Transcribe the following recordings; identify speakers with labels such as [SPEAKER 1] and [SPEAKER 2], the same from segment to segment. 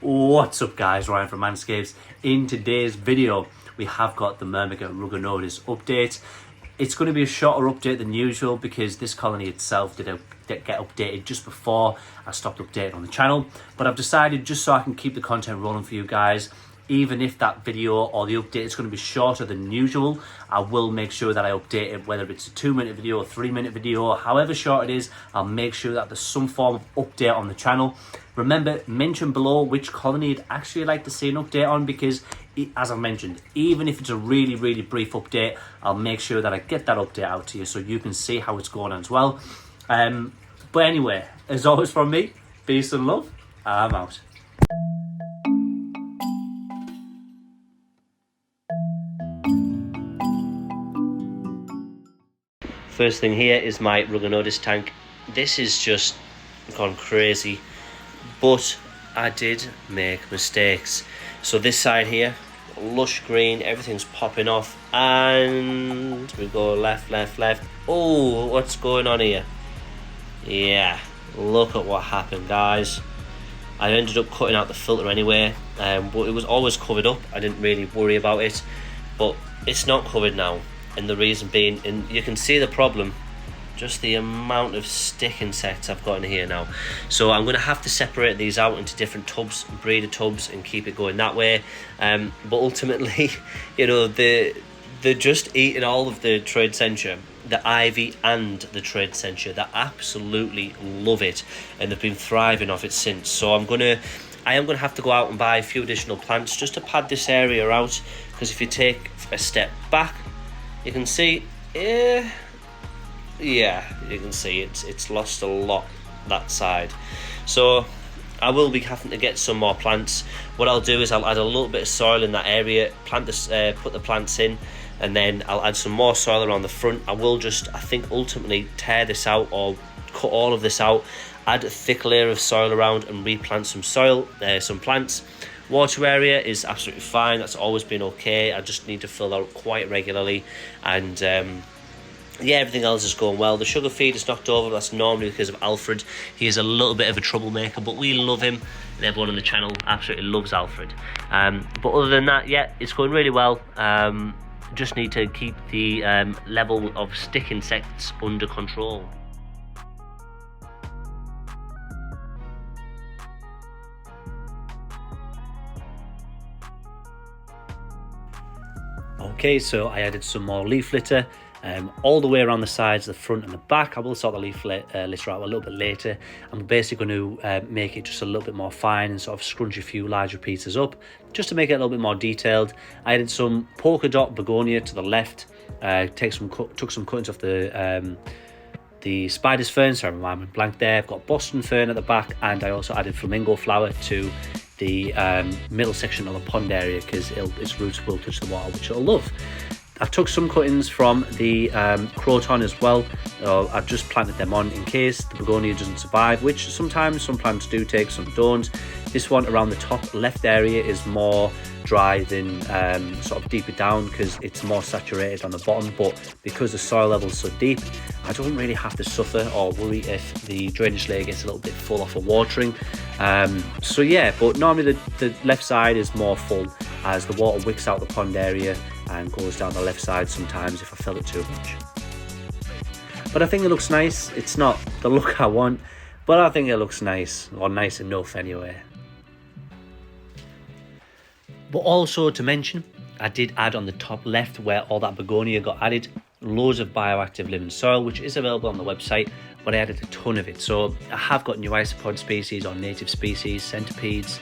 [SPEAKER 1] What's up guys, Ryan from AntScapes. In today's video we have got the Myrmica Ruginodis update. It's going to be a shorter update than usual because this colony itself did get updated just before I stopped updating on the channel, but I've decided just so I can keep the content rolling for you guys, even if that video or the update is going to be shorter than usual, I will make sure that I update it, whether it's a 2-minute video or 3-minute video, or however short it is. I'll make sure that there's some form of update on the channel. Remember, mention below which colony you'd actually like to see an update on, because as I mentioned, even if it's a really brief update, I'll make sure that I get that update out to you so you can see how it's going on as well. But anyway, as always from me, peace and love. I'm out. First thing here is my Ruginodis tank. This is just gone crazy, but I did make mistakes. So this side here, lush green, everything's popping off, and we go left. Oh, what's going on here? Yeah, look at what happened, guys. I ended up cutting out the filter anyway, but it was always covered up. I didn't really worry about it, but it's not covered now. And the reason being, and you can see the problem, just the amount of stick insects I've got in here now. So I'm going to have to separate these out into different tubs, breeder tubs, and keep it going that way. But ultimately, you know, they're just eating all of the trade censure, the ivy and the trade censure. They absolutely love it, and they've been thriving off it since. So I am going to have to go out and buy a few additional plants just to pad this area out, because if you take a step back, you can see, yeah, you can see it's lost a lot, that side. So I will be having to get some more plants. What I'll do is I'll add a little bit of soil in that area, put the plants in, and then I'll add some more soil around the front. I will just, I think, ultimately tear this out or cut all of this out, add a thick layer of soil around, and replant some plants. Water area is absolutely fine. That's always been okay. I just need to fill out quite regularly, and yeah, everything else is going well. The sugar feed is knocked over. That's normally because of Alfred. He is a little bit of a troublemaker, but we love him, and everyone on the channel absolutely loves Alfred. But other than that, yeah, it's going really well. Just need to keep the level of stick insects under control. Okay, so I added some more leaf litter all the way around the sides, the front and the back. I will sort the leaf litter out a little bit later. I'm basically going to make it just a little bit more fine and sort of scrunch a few larger pieces up just to make it a little bit more detailed. I added some polka dot begonia to the left, took some cuttings off the spider's fern, sorry, my mind went blank there. I've got Boston fern at the back, and I also added flamingo flower to the middle section of the pond area because its roots will touch the water, which it'll love. I took some cuttings from the croton as well. I've just planted them on in case the begonia doesn't survive, which sometimes some plants do take, some don't. This one around the top left area is more dry than sort of deeper down because it's more saturated on the bottom, but because the soil level is so deep, I don't really have to suffer or worry if the drainage layer gets a little bit full off of watering. So yeah, but normally the left side is more full as the water wicks out the pond area and goes down the left side sometimes if I fill it too much. But I think it looks nice. It's not the look I want, but I think it looks nice, or nice enough anyway. But also to mention, I did add on the top left where all that begonia got added, loads of bioactive living soil, which is available on the website, but I added a ton of it. So I have got new isopod species or native species, centipedes,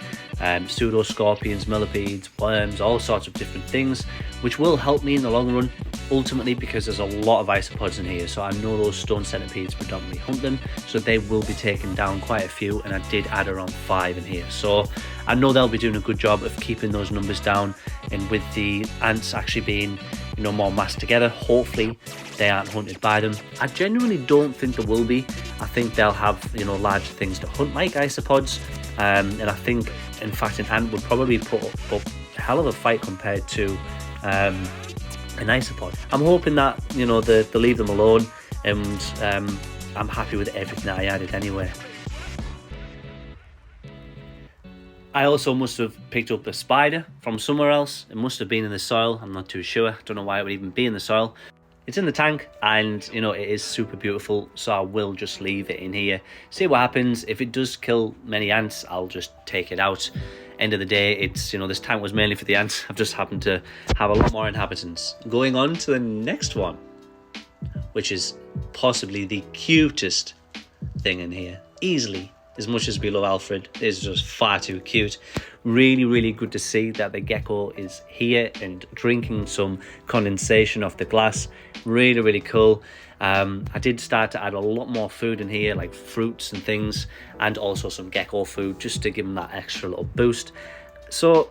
[SPEAKER 1] pseudo scorpions, millipedes, worms, all sorts of different things, which will help me in the long run, ultimately, because there's a lot of isopods in here. So I know those stone centipedes predominantly hunt them, so they will be taking down quite a few, and I did add around 5 in here. So I know they'll be doing a good job of keeping those numbers down, and with the ants actually being, you know, more massed together, hopefully they aren't hunted by them. I genuinely don't think there will be. I think they'll have, you know, larger things to hunt like isopods, and I think in fact an ant would probably put up a hell of a fight compared to an isopod. I'm hoping that, you know, they leave them alone, and I'm happy with everything that I added anyway. I also must have picked up a spider from somewhere else. It must have been in the soil. I'm not too sure. Don't know why it would even be in the soil. It's in the tank, and you know, it is super beautiful, so I will just leave it in here, see what happens. If it does kill many ants, I'll just take it out. End of the day, it's, you know, this tank was mainly for the ants. I've just happened to have a lot more inhabitants. Going on to the next one, which is possibly the cutest thing in here, easily. As much as we love Alfred, it's just far too cute. Really, really good to see that the gecko is here and drinking some condensation off the glass. Really, really cool. I did start to add a lot more food in here, like fruits and things, and also some gecko food, just to give him that extra little boost. So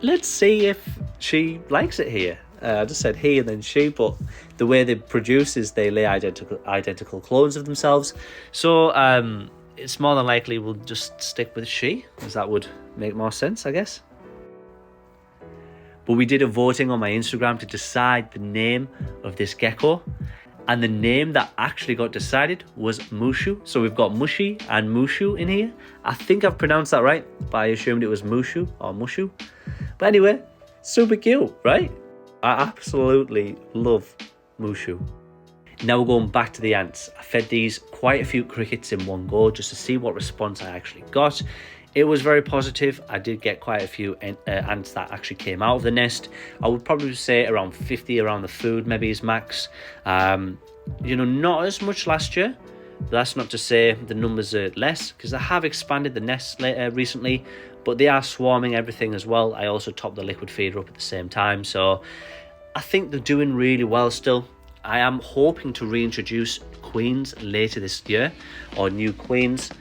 [SPEAKER 1] let's see if she likes it here. I just said he and then she, but the way they produce is they lay identical clones of themselves. So it's more than likely we'll just stick with she, as that would make more sense, I guess. But we did a voting on my Instagram to decide the name of this gecko, and the name that actually got decided was Mushu. So we've got Mushy and Mushu in here. I think I've pronounced that right, but I assumed it was Mushu or Mushu. But anyway, super cute, right? I absolutely love Mushu. Now we're going back to the ants. I fed these quite a few crickets in one go just to see what response I actually got. It was very positive. I did get quite a few ants that actually came out of the nest. I would probably say around 50 around the food, maybe is max. You know, not as much last year. But that's not to say the numbers are less, because I have expanded the nest recently, but they are swarming everything as well. I also topped the liquid feeder up at the same time, so I think they're doing really well still. I am hoping to reintroduce queens later this year, or new queens.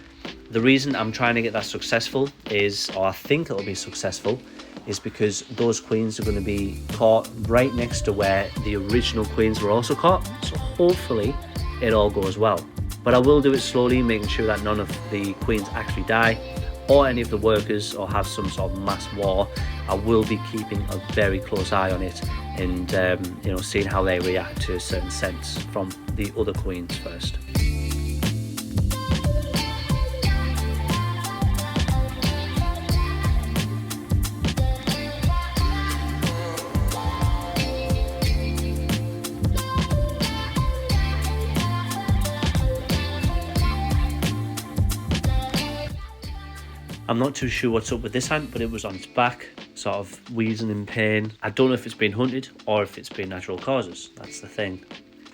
[SPEAKER 1] The reason I'm trying to get that successful is, or I think it'll be successful, is because those queens are going to be caught right next to where the original queens were also caught. So hopefully it all goes well. But I will do it slowly, making sure that none of the queens actually die, or any of the workers, or have some sort of mass war. I will be keeping a very close eye on it, and you know, seeing how they react to certain scents from the other queens first. I'm not too sure what's up with this ant, but it was on its back, sort of wheezing in pain. I don't know if it's been hunted or if it's been natural causes. That's the thing.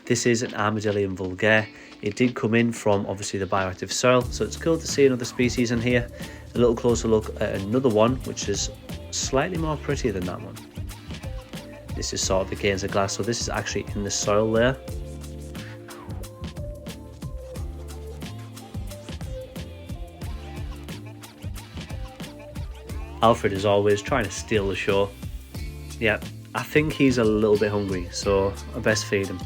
[SPEAKER 1] This is an Armadillium vulgare. It did come in from obviously the bioactive soil, so it's cool to see another species in here. A little closer look at another one, which is slightly more pretty than that one. This is sort of against the glass, so this is actually in the soil there. Alfred is always trying to steal the show. Yeah, I think he's a little bit hungry, so I best feed him.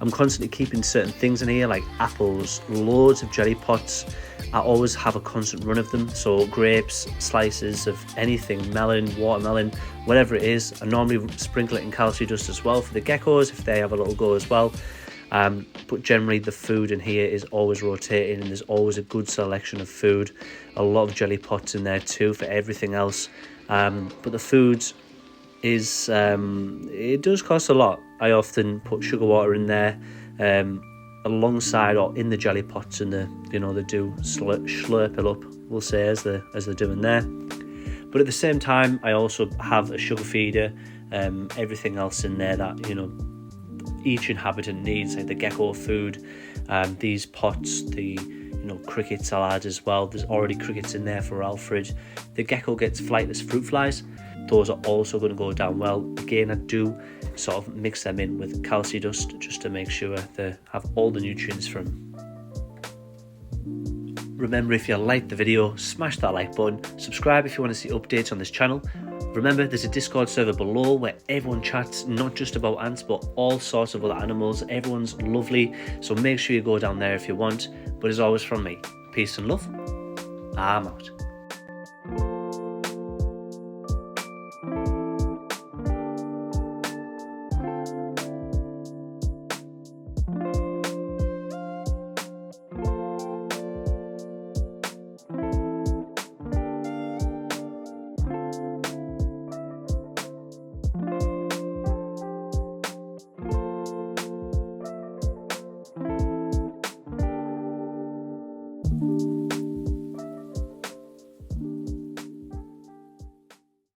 [SPEAKER 1] I'm constantly keeping certain things in here, like apples, loads of jelly pots. I always have a constant run of them, so grapes, slices of anything, melon, watermelon, whatever it is. I normally sprinkle it in calcium dust as well for the geckos if they have a little go as well. But generally the food in here is always rotating, and there's always a good selection of food. A lot of jelly pots in there too for everything else. But the food is, it does cost a lot. I often put sugar water in there alongside or in the jelly pots, and they do slurp it up, we'll say, as they're doing there. But at the same time, I also have a sugar feeder, everything else in there that each inhabitant needs, like the gecko food, these pots, the crickets I'll add as well. There's already crickets in there for Alfred. The gecko gets flightless fruit flies. Those are also going to go down well. Again, I do sort of mix them in with calcium dust just to make sure they have all the nutrients from. Remember, if you liked the video, smash that like button. Subscribe if you want to see updates on this channel. Remember, there's a Discord server below where everyone chats, not just about ants, but all sorts of other animals. Everyone's lovely, so make sure you go down there if you want. But as always from me, peace and love. I'm out.